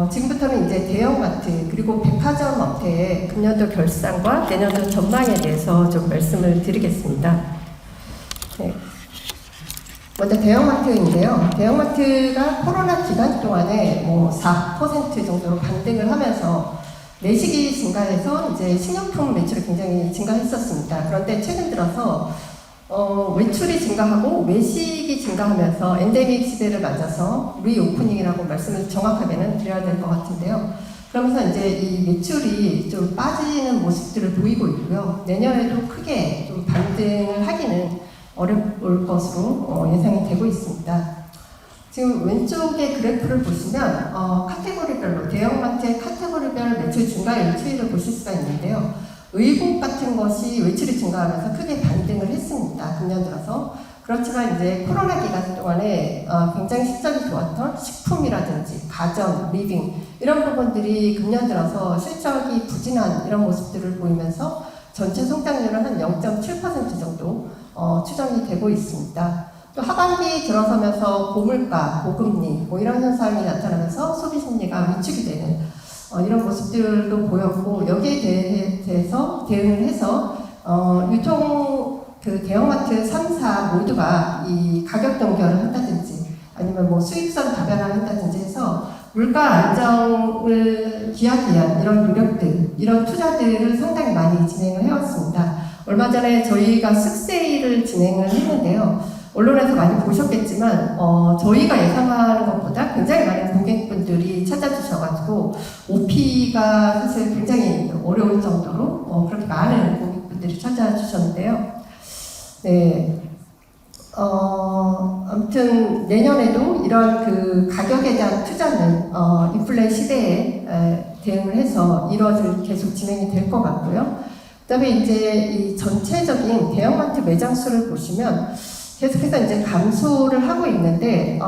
지금부터는 이제 대형마트 그리고 백화점 업체의 금년도 결산과 내년도 전망에 대해서 좀 말씀을 드리겠습니다. 네. 먼저 대형마트인데요. 대형마트가 코로나 기간 동안에 4% 정도로 반등을 하면서 내식이 증가해서 이제 식료품 매출이 굉장히 증가했었습니다. 그런데 최근 들어서 외출이 증가하고 외식이 증가하면서 엔데믹 시대를 맞아서 리오프닝이라고 말씀을 정확하게는 드려야 될 것 같은데요. 그러면서 이제 이 매출이 좀 빠지는 모습들을 보이고 있고요. 내년에도 크게 좀 반등을 하기는 어려울 것으로 예상이 되고 있습니다. 지금 왼쪽의 그래프를 보시면 카테고리별로 대형마트의 카테고리별 매출 증가율 추이를 보실 수가 있는데요. 의복 같은 것이 외출이 증가하면서 크게 반등을 했습니다. 금년 들어서. 그렇지만 이제 코로나 기간 동안에 굉장히 실적이 좋았던 식품이라든지 가전, 리빙 이런 부분들이 금년 들어서 실적이 부진한 이런 모습들을 보이면서 전체 성장률은 한 0.7% 정도 추정이 되고 있습니다. 또 하반기 들어서면서 고물가, 고금리 이런 현상이 나타나면서 소비 심리가 위축이 되는 이런 모습들도 보였고, 여기에 대해서 대응을 해서 유통 대형마트 3사 모두가 이 가격 동결을 한다든지 아니면 수익성 다변화를 한다든지 해서 물가 안정을 기하기 위한 이런 노력들, 이런 투자들을 상당히 많이 진행을 해왔습니다. 얼마 전에 저희가 쓱세일을 진행을 했는데요. 언론에서 많이 보셨겠지만 저희가 예상하는 것보다 굉장히 많은 고객분들이 찾아주셔가지고 OP가 사실 굉장히 어려울 정도로 그렇게 많은 고객분들이 찾아주셨는데요. 네, 아무튼 내년에도 이런 그 가격에 대한 투자는 인플레 시대에 대응을 해서 계속 진행이 될 것 같고요. 그다음에 이제 이 전체적인 대형마트 매장 수를 보시면 계속해서 이제 감소를 하고 있는데,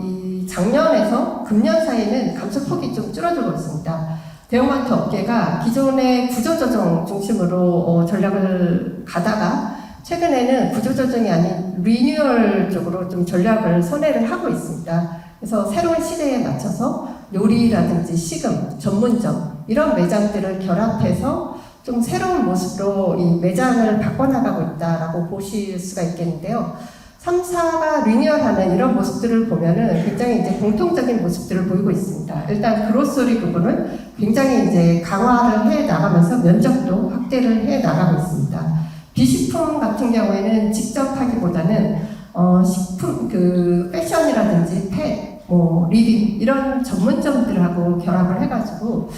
이 작년에서 금년 사이에는 감소폭이 좀 줄어들고 있습니다. 대형마트 업계가 기존의 구조조정 중심으로 전략을 가다가 최근에는 구조조정이 아닌 리뉴얼 쪽으로 좀 전략을 선회를 하고 있습니다. 그래서 새로운 시대에 맞춰서 요리라든지 식음, 전문점 이런 매장들을 결합해서 좀 새로운 모습으로 이 매장을 바꿔나가고 있다라고 보실 수가 있겠는데요. 3사가 리뉴얼하는 이런 모습들을 보면은 굉장히 이제 공통적인 모습들을 보이고 있습니다. 일단 그로서리 부분은 굉장히 이제 강화를 해 나가면서 면적도 확대를 해 나가고 있습니다. 비식품 같은 경우에는 직접 하기보다는 식품, 패션이라든지 펫, 리빙 이런 전문점들하고 결합을 해가지고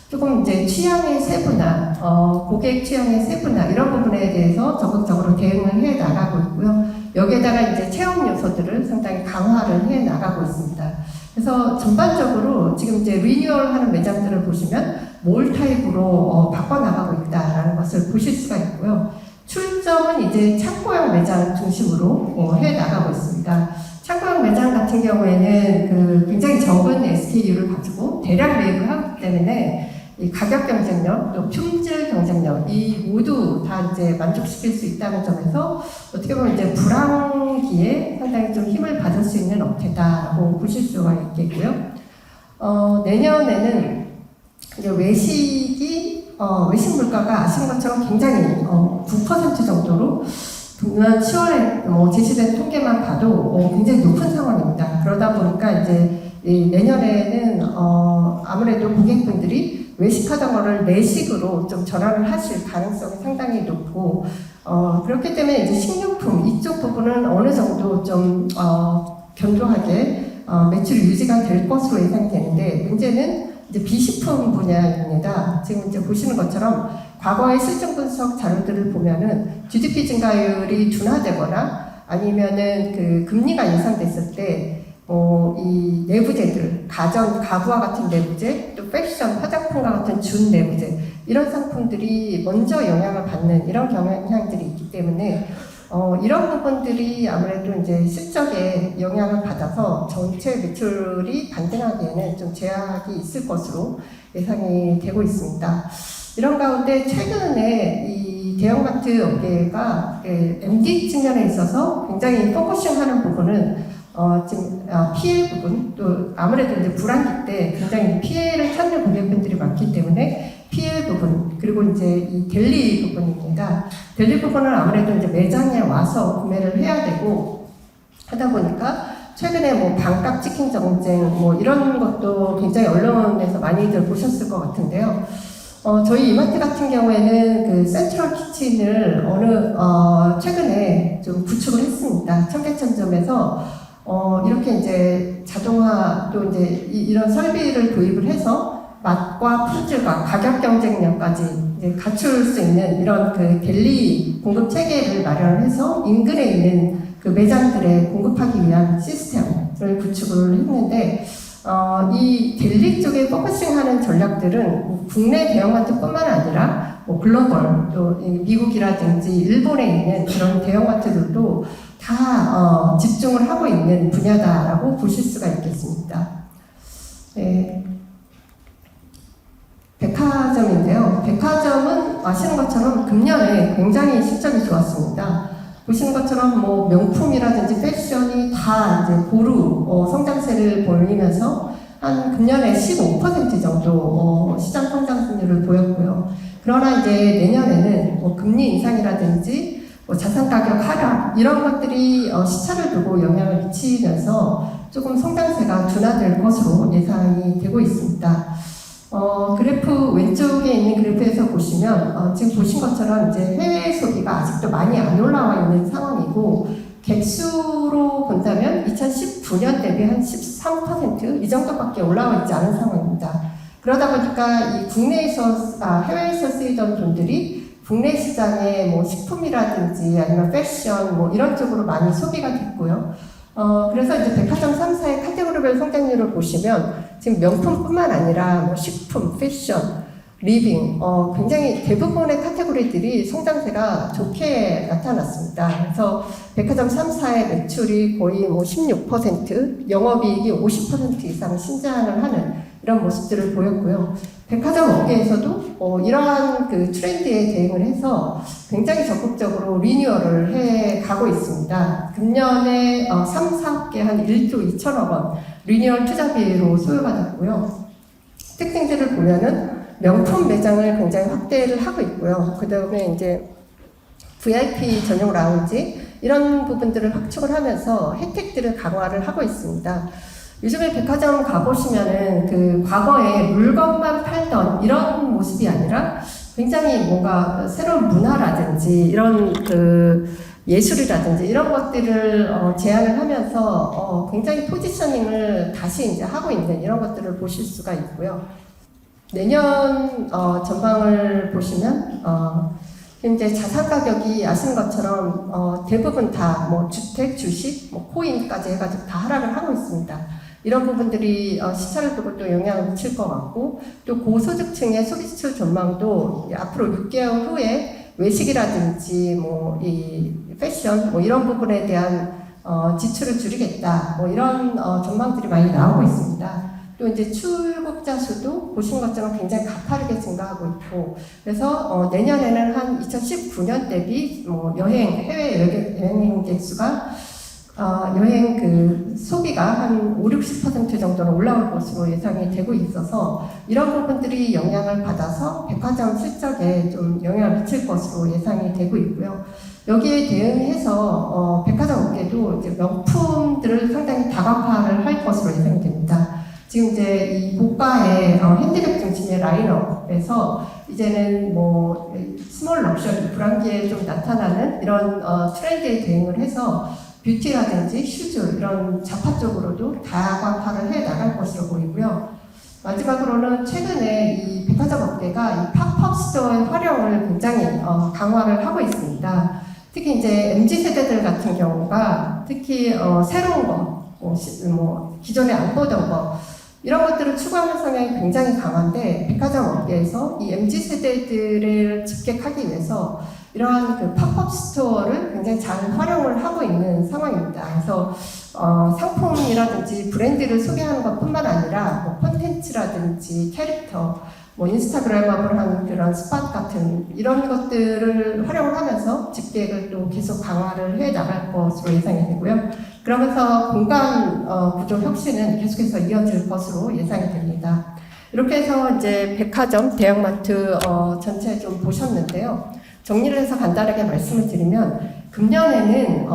조금 이제 취향의 세분화, 고객 취향의 세분화 이런 부분에 대해서 적극적으로 대응을 해 나가고 있고요. 여기에다가 이제 체험 요소들을 상당히 강화를 해 나가고 있습니다. 그래서 전반적으로 지금 이제 리뉴얼하는 매장들을 보시면 몰 타입으로 바꿔 나가고 있다라는 것을 보실 수가 있고요. 출점은 이제 창고형 매장 중심으로 해 나가고 있습니다. 창고형 매장 같은 경우에는 굉장히 적은 SKU를 가지고 대량 매입을 하기 때문에 이 가격 경쟁력, 또 품질 경쟁력, 이 모두 다 이제 만족시킬 수 있다는 점에서 어떻게 보면 이제 불황기에 상당히 좀 힘을 받을 수 있는 업체다라고 보실 수가 있겠고요. 내년에는 이제 외식 물가가 아시는 것처럼 굉장히 9% 정도로 금년 10월에 제시된 통계만 봐도 굉장히 높은 상황입니다. 그러다 보니까 이제 내년에는 아무래도 고객분들이 외식하던 거를 내식으로 좀 전환을 하실 가능성이 상당히 높고, 그렇기 때문에 이제 식료품 이쪽 부분은 어느 정도 좀 견조하게 매출이 유지가 될 것으로 예상이 되는데, 문제는 이제 비식품 분야입니다. 지금 이제 보시는 것처럼 과거의 실적 분석 자료들을 보면은 GDP 증가율이 둔화되거나 아니면은 금리가 예상됐을 때 이 내부재들, 가구와 같은 내부재, 또 패션, 화장품과 같은 준 내부재 이런 상품들이 먼저 영향을 받는 이런 경향들이 있기 때문에 이런 부분들이 아무래도 이제 실적에 영향을 받아서 전체 매출이 반등하기에는 좀 제약이 있을 것으로 예상이 되고 있습니다. 이런 가운데 최근에 이 대형마트 업계가 MD 측면에 있어서 굉장히 포커싱하는 부분은 지금 PL 부분 또 아무래도 이제 불황기 때 굉장히 PL을 찾는 고객분들이 많기 때문에 PL 부분 그리고 이제 이 델리 부분입니다. 델리 부분은 아무래도 이제 매장에 와서 구매를 해야 되고 하다 보니까 최근에 뭐 반값 치킨 정쟁 뭐 이런 것도 굉장히 언론에서 많이들 보셨을 것 같은데요. 저희 이마트 같은 경우에는 그 센트럴 키친을 최근에 좀 구축을 했습니다. 청계천점에서 이렇게 이제 자동화 또 이제 이런 설비를 도입을 해서 맛과 품질과 가격 경쟁력까지 이제 갖출 수 있는 이런 그 델리 공급 체계를 마련을 해서 인근에 있는 그 매장들에 공급하기 위한 시스템을 구축을 했는데 이 델리 쪽에 포커싱하는 전략들은 국내 대형마트뿐만 아니라 뭐 글로벌 또 미국이라든지 일본에 있는 그런 대형마트들도 다 집중을 하고 있는 분야다라고 보실 수가 있겠습니다. 네. 백화점인데요. 백화점은 아시는 것처럼 금년에 굉장히 실적이 좋았습니다. 보시는 것처럼 뭐 명품이라든지 패션이 다 이제 고루 성장세를 보이면서 한 금년에 15% 정도 시장 성장률을 보였고요. 그러나 이제 내년에는 뭐 금리 인상이라든지 뭐 자산 가격 하락 이런 것들이 시차를 두고 영향을 미치면서 조금 성장세가 둔화될 것으로 예상이 되고 있습니다. 그래프 왼쪽에 있는 그래프에서 보시면 지금 보신 것처럼 이제 해외 소비가 아직도 많이 안 올라와 있는 상황이고 객수로 본다면 2019년 대비 한 13% 이 정도밖에 올라와 있지 않은 상황입니다. 그러다 보니까 이 해외에서 쓰이던 돈들이 국내 시장에 뭐 식품이라든지 아니면 패션 뭐 이런 쪽으로 많이 소비가 됐고요. 그래서 이제 백화점 3사의 카테고리별 성장률을 보시면 지금 명품뿐만 아니라 뭐 식품, 패션, 리빙, 굉장히 대부분의 카테고리들이 성장세가 좋게 나타났습니다. 그래서 백화점 3사의 매출이 거의 뭐 16%, 영업이익이 50% 이상 신장을 하는 이런 모습들을 보였고요. 백화점 업계에서도 이러한 그 트렌드에 대응을 해서 굉장히 적극적으로 리뉴얼을 해 가고 있습니다. 금년에 3, 4개 한 1조 2천억 원 리뉴얼 투자비로 소요가 됐고요. 특징들을 보면은 명품 매장을 굉장히 확대를 하고 있고요. 그 다음에 이제 VIP 전용 라운지 이런 부분들을 확충을 하면서 혜택들을 강화를 하고 있습니다. 요즘에 백화점 가보시면은 그 과거에 물건만 팔던 이런 모습이 아니라 굉장히 뭔가 새로운 문화라든지 이런 그 예술이라든지 이런 것들을 제안을 하면서 굉장히 포지셔닝을 다시 이제 하고 있는 이런 것들을 보실 수가 있고요. 내년 전망을 보시면 이제 자산 가격이 아시는 것처럼 대부분 다 뭐 주택, 주식, 뭐 코인까지 해가지고 다 하락을 하고 있습니다. 이런 부분들이 시차를 두고 또 영향을 미칠 것 같고 또 고소득층의 소비 지출 전망도 앞으로 6개월 후에 외식이라든지 뭐 이 패션 뭐 이런 부분에 대한 지출을 줄이겠다 뭐 이런 전망들이 많이 나오고 있습니다. 또 이제 출국자 수도 보신 것처럼 굉장히 가파르게 증가하고 있고 그래서 내년에는 한 2019년 대비 뭐 해외 여행객 수가 여행 그 소비가 한 5, 60% 정도는 올라올 것으로 예상이 되고 있어서 이런 부분들이 영향을 받아서 백화점 실적에 좀 영향을 미칠 것으로 예상이 되고 있고요. 여기에 대응해서 백화점 업계도 이제 명품들을 상당히 다각화를 할 것으로 예상이 됩니다. 지금 이제 이 고가의 핸드백 중심의 라인업에서 이제는 뭐 스몰 럭셔리 브랜드에 좀 나타나는 이런 트렌드에 대응을 해서 뷰티라든지 슈즈 이런 잡화 쪽으로도 다각화를 해 나갈 것으로 보이고요. 마지막으로는 최근에 이 백화점 업계가 이 팝업 스토어의 활용을 굉장히 강화를 하고 있습니다. 특히 이제 MZ 세대들 같은 경우가 특히 새로운 거, 기존에 안 보던 거 이런 것들을 추구하는 성향이 굉장히 강한데 백화점 업계에서 이 MZ 세대들을 집객하기 위해서 이러한 그 팝업 스토어를 굉장히 잘 활용을 하고 있는 상황입니다. 그래서 상품이라든지 브랜드를 소개하는 것뿐만 아니라 뭐 콘텐츠라든지 캐릭터, 뭐 인스타그램업을 하는 그런 스팟 같은 이런 것들을 활용을 하면서 집객을 또 계속 강화를 해 나갈 것으로 예상이 되고요. 그러면서 공간 구조 혁신은 계속해서 이어질 것으로 예상이 됩니다. 이렇게 해서 이제 백화점, 대형마트 전체 좀 보셨는데요. 정리를 해서 간단하게 말씀을 드리면 금년에는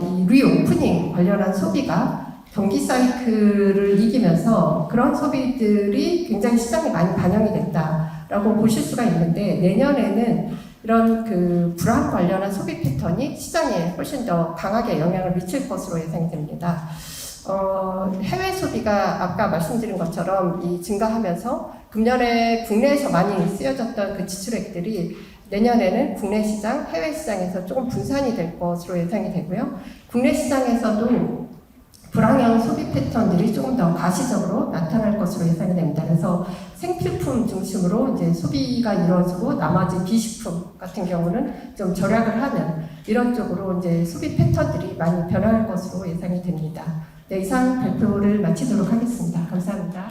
이 리오프닝 관련한 소비가 경기 사이클을 이기면서 그런 소비들이 굉장히 시장에 많이 반영이 됐다라고 보실 수가 있는데 내년에는 이런 그 불황 관련한 소비 패턴이 시장에 훨씬 더 강하게 영향을 미칠 것으로 예상이 됩니다. 해외 소비가 아까 말씀드린 것처럼 증가하면서 금년에 국내에서 많이 쓰여졌던 그 지출액들이 내년에는 국내 시장, 해외 시장에서 조금 분산이 될 것으로 예상이 되고요. 국내 시장에서도 불황형 소비 패턴들이 조금 더 가시적으로 나타날 것으로 예상이 됩니다. 그래서 생필품 중심으로 이제 소비가 이루어지고 나머지 비식품 같은 경우는 좀 절약을 하는 이런 쪽으로 이제 소비 패턴들이 많이 변할 것으로 예상이 됩니다. 네, 이상 발표를 마치도록 하겠습니다. 감사합니다.